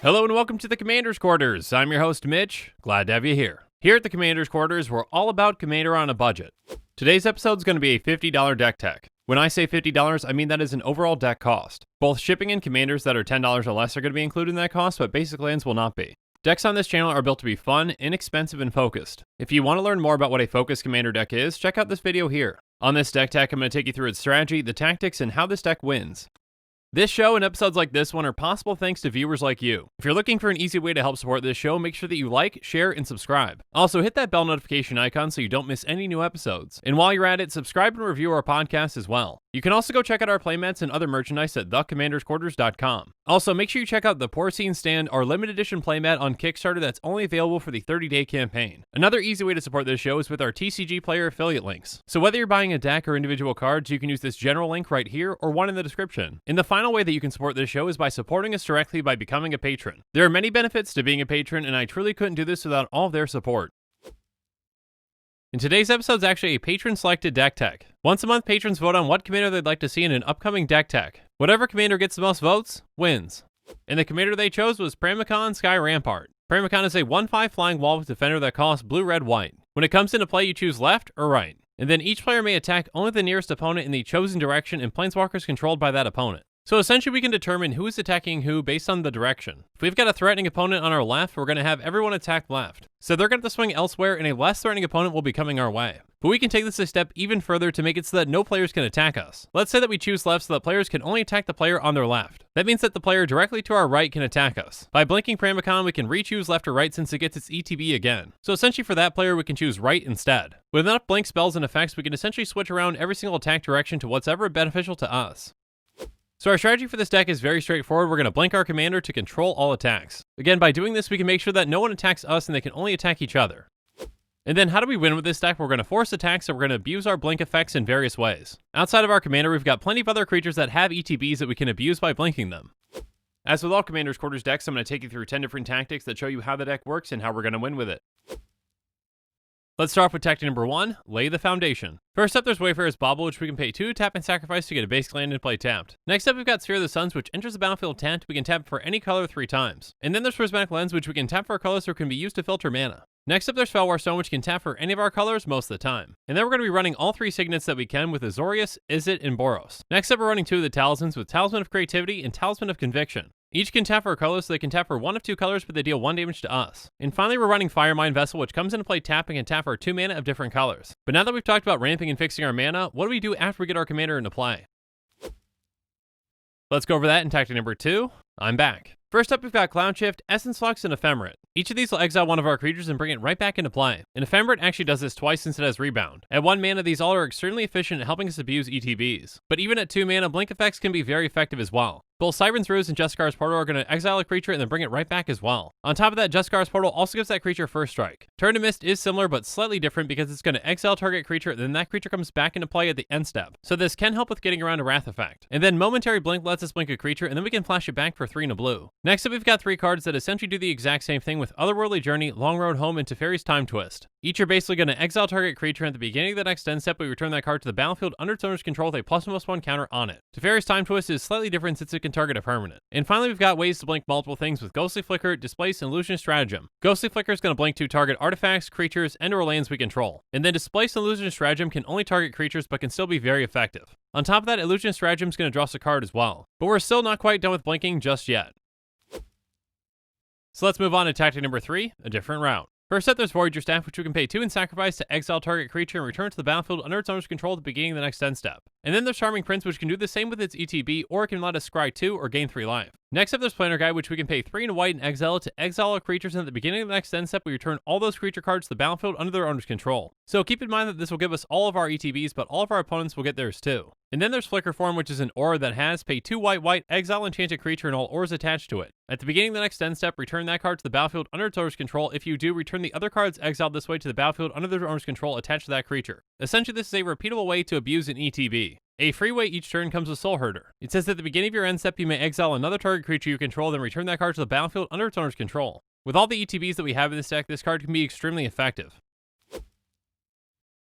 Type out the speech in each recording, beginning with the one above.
Hello and welcome to the Commander's Quarters. I'm your host Mitch, glad to have you here. Here at the Commander's Quarters, we're all about Commander on a budget. Today's episode is going to be a $50 deck tech. When I say $50, I mean that is an overall deck cost. Both shipping and commanders that are $10 or less are going to be included in that cost, but basic lands will not be. Decks on this channel are built to be fun, inexpensive, and focused. If you want to learn more about what a focused commander deck is, check out this video here. On this deck tech, I'm going to take you through its strategy, the tactics, and how this deck wins. This show and episodes like this one are possible thanks to viewers like you. If you're looking for an easy way to help support this show, make sure that you like, share, and subscribe. Also, hit that bell notification icon so you don't miss any new episodes. And while you're at it, subscribe and review our podcast as well. You can also go check out our playmats and other merchandise at thecommandersquarters.com. Also, make sure you check out the Porcine Stand, our limited edition playmat on Kickstarter that's only available for the 30-day campaign. Another easy way to support this show is with our TCGplayer affiliate links. So whether you're buying a deck or individual cards, you can use this general link right here or one in the description. In the final way that you can support this show is by supporting us directly by becoming a patron. There are many benefits to being a patron, and I truly couldn't do this without all of their support. In today's episode is actually a patron-selected deck tech. Once a month, patrons vote on what commander they'd like to see in an upcoming deck tech. Whatever commander gets the most votes, wins. And the commander they chose was Pramikon Sky Rampart. Pramikon is a 1/5 flying wall with defender that costs blue, red, white. When it comes into play, you choose left or right. And then each player may attack only the nearest opponent in the chosen direction and planeswalkers controlled by that opponent. So essentially we can determine who is attacking who based on the direction. If we've got a threatening opponent on our left, we're going to have everyone attack left. So they're going to have to swing elsewhere and a less threatening opponent will be coming our way. But we can take this a step even further to make it so that no players can attack us. Let's say that we choose left so that players can only attack the player on their left. That means that the player directly to our right can attack us. By blinking Pramikon, we can re-choose left or right since it gets its ETB again. So essentially for that player, we can choose right instead. With enough blink spells and effects, we can essentially switch around every single attack direction to what's ever beneficial to us. So our strategy for this deck is very straightforward. We're going to blink our commander to control all attacks. Again, by doing this, we can make sure that no one attacks us and they can only attack each other. And then how do we win with this deck? We're going to force attacks, so we're going to abuse our blink effects in various ways. Outside of our commander, we've got plenty of other creatures that have ETBs that we can abuse by blinking them. As with all Commander's Quarters decks, I'm going to take you through 10 different tactics that show you how the deck works and how we're going to win with it. Let's start off with tactic number 1, lay the foundation. First up, there's Wayfarer's Bauble, which we can pay 2, tap and sacrifice to get a basic land and play tapped. Next up, we've got Sphere of the Suns, which enters the battlefield tapped. We can tap for any color 3 times. And then there's Prismatic Lens, which we can tap for colors or can be used to filter mana. Next up, there's Felwar Stone, which can tap for any of our colors most of the time. And then we're going to be running all 3 signets that we can with Azorius, Izzet, and Boros. Next up, we're running 2 of the Talismans with Talisman of Creativity and Talisman of Conviction. Each can tap for a color, so they can tap for 1 of 2 colors, but they deal 1 damage to us. And finally, we're running Firemind Vessel, which comes into play tapping and tap for 2 mana of different colors. But now that we've talked about ramping and fixing our mana, what do we do after we get our commander into play? Let's go over that in tactic number 2. I'm back. First up, we've got Cloud Shift, Essence Flux, and Ephemerate. Each of these will exile one of our creatures and bring it right back into play. And Ephemerate actually does this twice since it has Rebound. At 1 mana, these all are extremely efficient at helping us abuse ETBs. But even at 2 mana, blink effects can be very effective as well. Both Siren's Ruse and Jeskar's Portal are going to exile a creature and then bring it right back as well. On top of that, Jeskar's Portal also gives that creature first strike. Turn to Mist is similar but slightly different because it's going to exile target creature and then that creature comes back into play at the end step. So this can help with getting around a Wrath effect. And then Momentary Blink lets us blink a creature and then we can flash it back for 3 and a blue. Next up, we've got 3 cards that essentially do the exact same thing with Otherworldly Journey, Long Road Home, and Teferi's Time Twist. Each are basically going to exile target creature at the beginning of the next end step. We return that card to the battlefield under its owner's control with a +1/+1 counter on it. Teferi's Time Twist is slightly different since it can target a permanent. And finally, we've got ways to blink multiple things with Ghostly Flicker, Displace, and Illusion Stratagem. Ghostly Flicker is going to blink to target artifacts, creatures, and/or lands we control. And then Displace and Illusion Stratagem can only target creatures but can still be very effective. On top of that, Illusion Stratagem is going to draw us a card as well. But we're still not quite done with blinking just yet. So let's move on to tactic number 3, a different route. First up, there's Voyager Staff, which we can pay 2 and sacrifice to exile target creature and return to the battlefield under its owner's control at the beginning of the next end step. And then there's Charming Prince, which can do the same with its ETB, or it can let us scry 2 or gain 3 life. Next up, there's Planner Guide, which we can pay 3 and a white and exile to exile all creatures, and at the beginning of the next end step, we return all those creature cards to the battlefield under their owner's control. So keep in mind that this will give us all of our ETBs, but all of our opponents will get theirs too. And then there's Flicker Form, which is an aura that has pay 2 white, exile enchanted creature and all auras attached to it. At the beginning of the next end step, return that card to the battlefield under its owner's control. If you do, return the other cards exiled this way to the battlefield under their owner's control attached to that creature. Essentially, this is a repeatable way to abuse an ETB. A free way each turn comes with Soul Herder. It says at the beginning of your end step, you may exile another target creature you control, then return that card to the battlefield under its owner's control. With all the ETBs that we have in this deck, this card can be extremely effective.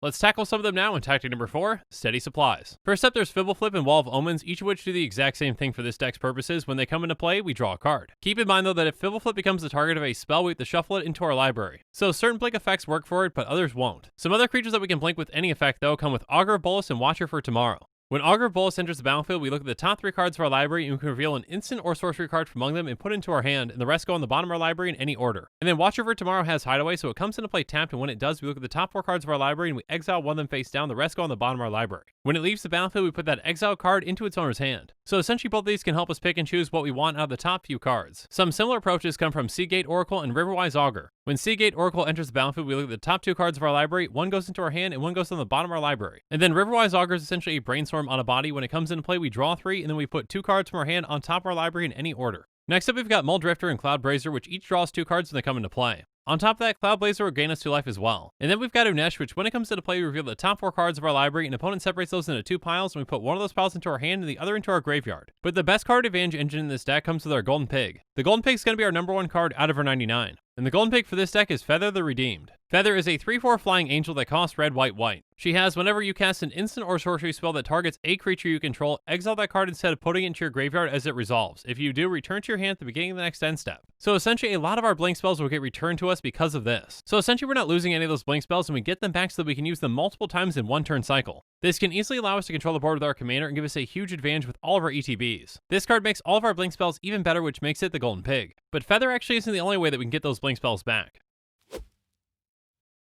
Let's tackle some of them now in tactic number 4, Steady Supplies. First up, there's Fibble Flip and Wall of Omens, each of which do the exact same thing for this deck's purposes. When they come into play, we draw a card. Keep in mind though that if Fibble Flip becomes the target of a spell, we have to shuffle it into our library. So certain blink effects work for it, but others won't. Some other creatures that we can blink with any effect though come with Augur of Bolas and Watcher for Tomorrow. When Augur of Bolas enters the battlefield, we look at the top 3 cards of our library and we can reveal an instant or sorcery card from among them and put it into our hand, and the rest go on the bottom of our library in any order. And then Watcher for Tomorrow has Hideaway, so it comes into play tapped, and when it does, we look at the top 4 cards of our library and we exile one of them face down, the rest go on the bottom of our library. When it leaves the battlefield, we put that exiled card into its owner's hand. So essentially both of these can help us pick and choose what we want out of the top few cards. Some similar approaches come from Seagate Oracle and Riverwise Augur. When Seagate Oracle enters the battlefield, we look at the top 2 cards of our library, one goes into our hand and one goes on the bottom of our library. And then Riverwise Augur is essentially a brainstorm on a body. When it comes into play, we draw 3, and then we put 2 cards from our hand on top of our library in any order. Next up, we've got Muldrifter and Cloudblazer, which each draws 2 cards when they come into play. On top of that, Cloudblazer will gain us 2 life as well. And then we've got Unesh, which when it comes into play, we reveal the top 4 cards of our library, and opponent separates those into 2 piles, and we put one of those piles into our hand and the other into our graveyard. But the best card advantage engine in this deck comes with our Golden Pig. The Golden Pig is going to be our number 1 card out of our 99. And the Golden Pig for this deck is Feather the Redeemed. Feather is a 3/4 flying angel that costs red, white, white. She has whenever you cast an instant or sorcery spell that targets a creature you control, exile that card instead of putting it into your graveyard as it resolves. If you do, return to your hand at the beginning of the next end step. So essentially a lot of our blink spells will get returned to us because of this. So essentially we're not losing any of those blink spells, and we get them back so that we can use them multiple times in one turn cycle. This can easily allow us to control the board with our commander and give us a huge advantage with all of our ETBs. This card makes all of our blink spells even better, which makes it the Golden Pig. But Feather actually isn't the only way that we can get those blink spells back.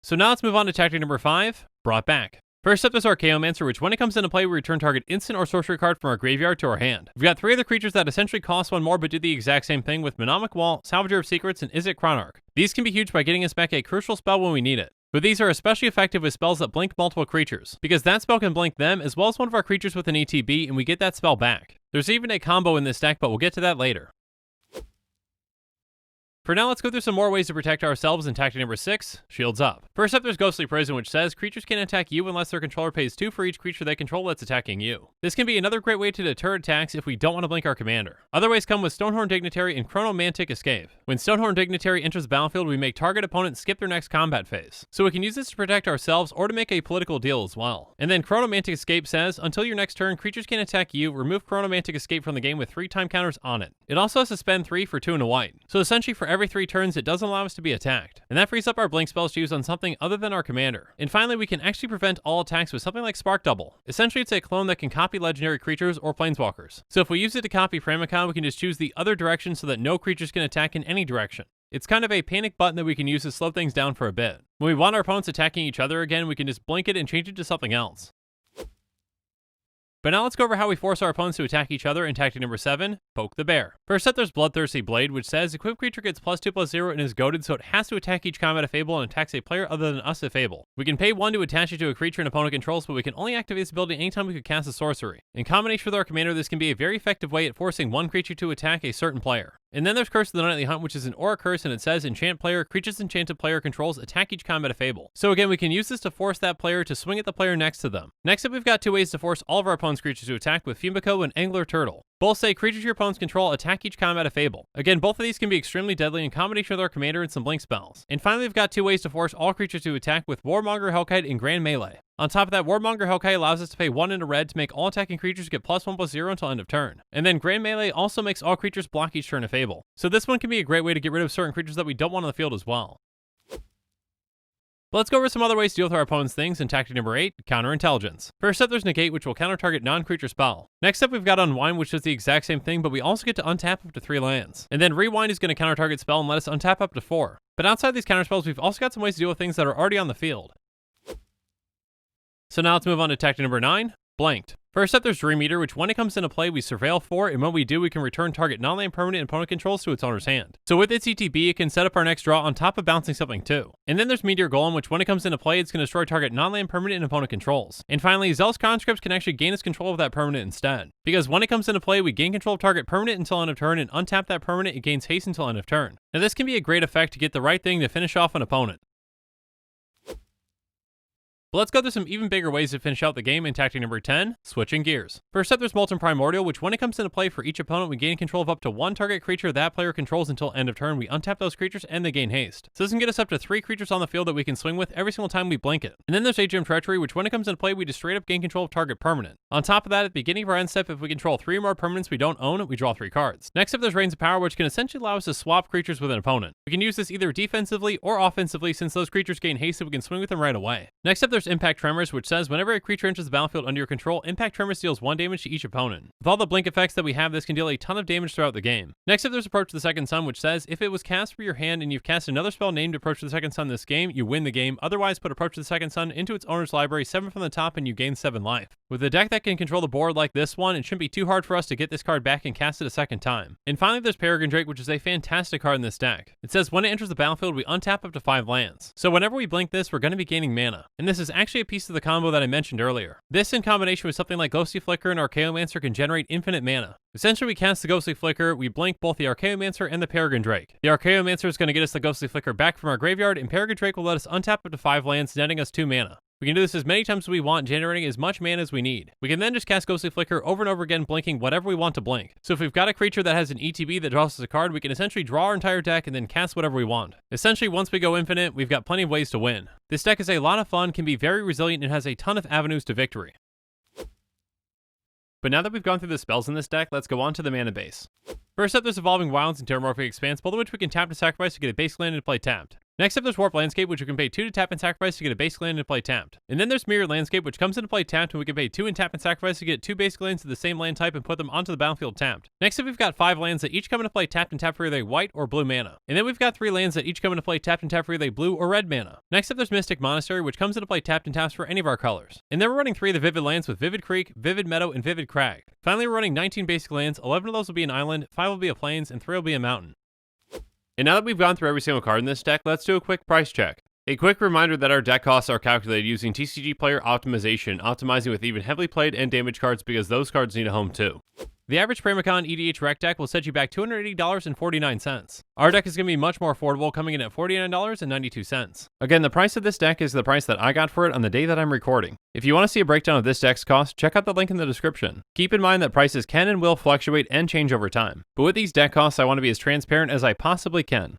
So now let's move on to tactic number 5, Brought Back. First up is Archaeomancer, which when it comes into play, we return target instant or sorcery card from our graveyard to our hand. We've got 3 other creatures that essentially cost 1 more but do the exact same thing with Mnemonic Wall, Salvager of Secrets, and Izzet Chronarch. These can be huge by getting us back a crucial spell when we need it. But these are especially effective with spells that blink multiple creatures, because that spell can blink them as well as one of our creatures with an ETB, and we get that spell back. There's even a combo in this deck, but we'll get to that later. For now, let's go through some more ways to protect ourselves in tactic number 6, Shields Up. First up, there's Ghostly Prison, which says creatures can't attack you unless their controller pays 2 for each creature they control that's attacking you. This can be another great way to deter attacks if we don't want to blink our commander. Other ways come with Stonehorn Dignitary and Chronomantic Escape. When Stonehorn Dignitary enters the battlefield, we make target opponent skip their next combat phase. So we can use this to protect ourselves or to make a political deal as well. And then Chronomantic Escape says, until your next turn, creatures can't attack you, remove Chronomantic Escape from the game with 3 time counters on it. It also has to spend 3 for 2 and a white. So essentially for every 3 turns, it doesn't allow us to be attacked, and that frees up our blink spells to use on something other than our commander. And finally, we can actually prevent all attacks with something like Spark Double. Essentially, it's a clone that can copy legendary creatures or planeswalkers. So if we use it to copy Pramikon, we can just choose the other direction so that no creatures can attack in any direction. It's kind of a panic button that we can use to slow things down for a bit. When we want our opponents attacking each other again, we can just blink it and change it to something else. But now let's go over how we force our opponents to attack each other in tactic number 7, Poke the Bear. First up, there's Bloodthirsty Blade, which says equipped creature gets +2/+0 and is goaded, so it has to attack each combat if able and attacks a player other than us if able. We can pay 1 to attach it to a creature an opponent controls, but we can only activate this ability anytime we could cast a sorcery. In combination with our commander, this can be a very effective way at forcing one creature to attack a certain player. And then there's Curse of the Nightly Hunt, which is an aura curse, and it says enchant player, creatures enchanted player controls attack each combat if able. So again, we can use this to force that player to swing at the player next to them. Next up, we've got 2 ways to force all of our opponent's creatures to attack with Fumiko and Angler Turtle. Both say creatures your opponents control attack each combat if able. Again, both of these can be extremely deadly in combination with our commander and some blink spells. And finally, we've got 2 ways to force all creatures to attack with Warmonger Hellkite and Grand Melee. On top of that, Warmonger Hellkite allows us to pay 1 in a red to make all attacking creatures get +1/+0 until end of turn. And then Grand Melee also makes all creatures block each turn if able. So this one can be a great way to get rid of certain creatures that we don't want on the field as well. But let's go over some other ways to deal with our opponent's things in tactic number 8, Counterintelligence. First up, there's Negate, which will counter-target non-creature spell. Next up, we've got Unwind, which does the exact same thing, but we also get to untap up to 3 lands. And then Rewind is going to counter-target spell and let us untap up to 4. But outside these counter spells, we've also got some ways to deal with things that are already on the field. So now let's move on to tactic number 9, Blanked. First up, there's Dream Eater, which when it comes into play, we surveil 4, and when we do, we can return target non-land permanent opponent controls to its owner's hand. So with its ETB, it can set up our next draw on top of bouncing something too. And then there's Meteor Golem, which when it comes into play, it's going to destroy target non-land permanent and opponent controls. And finally, Zealous Conscripts can actually gain us control of that permanent instead. Because when it comes into play, we gain control of target permanent until end of turn, and untap that permanent, it gains haste until end of turn. Now this can be a great effect to get the right thing to finish off an opponent. But let's go through some even bigger ways to finish out the game in tactic number 10, switching gears. First up, there's Molten Primordial, which when it comes into play for each opponent, we gain control of up to one target creature that player controls until end of turn. We untap those creatures and they gain haste. So this can get us up to 3 creatures on the field that we can swing with every single time we blink it. And then there's AGM Treachery, which when it comes into play, we just straight up gain control of target permanent. On top of that, at the beginning of our end step, if we control 3 or more permanents we don't own, we draw 3 cards. Next up, there's Reigns of Power, which can essentially allow us to swap creatures with an opponent. We can use this either defensively or offensively, since those creatures gain haste so we can swing with them right away. Next up, there's Impact Tremors, which says whenever a creature enters the battlefield under your control, Impact Tremors deals 1 damage to each opponent. With all the blink effects that we have, this can deal a ton of damage throughout the game. Next up, there's Approach to the Second Sun, which says if it was cast from your hand and you've cast another spell named Approach to the Second Sun this game, you win the game. Otherwise, put Approach to the Second Sun into its owner's library, 7 from the top, and you gain 7 life. With a deck that can control the board like this one, it shouldn't be too hard for us to get this card back and cast it a second time. And finally, there's Peregrine Drake, which is a fantastic card in this deck. It says when it enters the battlefield, we untap up to 5 lands. So whenever we blink this, we're going to be gaining mana. And this is actually a piece of the combo that I mentioned earlier. This, in combination with something like Ghostly Flicker and Archaeomancer, can generate infinite mana. Essentially, we cast the Ghostly Flicker, we blink both the Archaeomancer and the Peregrine Drake. The Archaeomancer is going to get us the Ghostly Flicker back from our graveyard, and Peregrine Drake will let us untap up to 5 lands, netting us 2 mana. We can do this as many times as we want, generating as much mana as we need. We can then just cast Ghostly Flicker over and over again, blinking whatever we want to blink. So if we've got a creature that has an ETB that draws us a card, we can essentially draw our entire deck and then cast whatever we want. Essentially, once we go infinite, we've got plenty of ways to win. This deck is a lot of fun, can be very resilient, and has a ton of avenues to victory. But now that we've gone through the spells in this deck, let's go on to the mana base. First up, there's Evolving Wilds and Terramorphic Expanse, both of which we can tap to sacrifice to get a basic land and play tapped. Next up, there's Warp Landscape, which we can pay 2 to tap and sacrifice to get a basic land and play tapped. And then there's Mirror Landscape, which comes into play tapped, and we can pay 2 and tap and sacrifice to get 2 basic lands of the same land type and put them onto the battlefield tapped. Next up, we've got 5 lands that each come into play tapped and tapped for either white or blue mana. And then we've got 3 lands that each come into play tapped and tapped for either blue or red mana. Next up, there's Mystic Monastery, which comes into play tapped and taps for any of our colors. And then we're running 3 of the Vivid lands with Vivid Creek, Vivid Meadow, and Vivid Crag. Finally, we're running 19 basic lands, 11 of those will be an island, 5 will be a plains, and 3 will be a mountain. And now that we've gone through every single card in this deck, let's do a quick price check. A quick reminder that our deck costs are calculated using TCGplayer optimization, optimizing with even heavily played and damaged cards because those cards need a home too. The average Pramikon EDH rec deck will set you back $280.49. Our deck is going to be much more affordable, coming in at $49.92. Again, the price of this deck is the price that I got for it on the day that I'm recording. If you want to see a breakdown of this deck's cost, check out the link in the description. Keep in mind that prices can and will fluctuate and change over time. But with these deck costs, I want to be as transparent as I possibly can.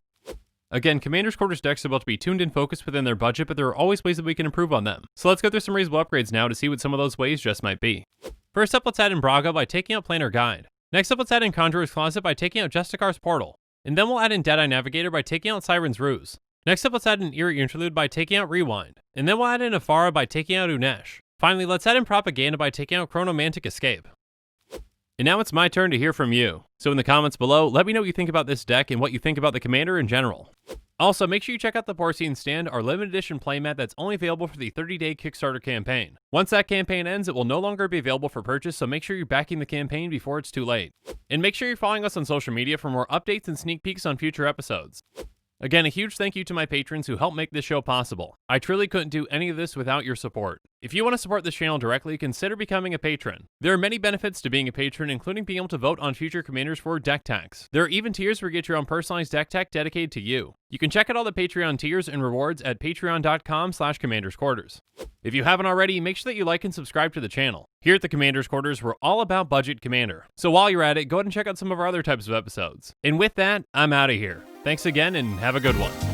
Again, Commander's Quarters decks are about to be tuned and focused within their budget, but there are always ways that we can improve on them. So let's go through some reasonable upgrades now to see what some of those ways just might be. First up, let's add in Braga by taking out Planner Guide. Next up, let's add in Conjurer's Closet by taking out Justicar's Portal. And then we'll add in Deadeye Navigator by taking out Siren's Ruse. Next up, let's add in Eerie Interlude by taking out Rewind. And then we'll add in Afara by taking out Unesh. Finally, let's add in Propaganda by taking out Chronomantic Escape. And now it's my turn to hear from you. So in the comments below, let me know what you think about this deck and what you think about the commander in general. Also, make sure you check out the Porcine Stand, our limited edition playmat that's only available for the 30-day Kickstarter campaign. Once that campaign ends, it will no longer be available for purchase, so make sure you're backing the campaign before it's too late. And make sure you're following us on social media for more updates and sneak peeks on future episodes. Again, a huge thank you to my patrons who help make this show possible. I truly couldn't do any of this without your support. If you want to support this channel directly, consider becoming a patron. There are many benefits to being a patron, including being able to vote on future commanders for deck tags. There are even tiers where you get your own personalized deck tag dedicated to you. You can check out all the Patreon tiers and rewards at patreon.com/commandersquarters. If you haven't already, make sure that you like and subscribe to the channel. Here at the Commander's Quarters, we're all about budget commander. So while you're at it, go ahead and check out some of our other types of episodes. And with that, I'm out of here. Thanks again and have a good one.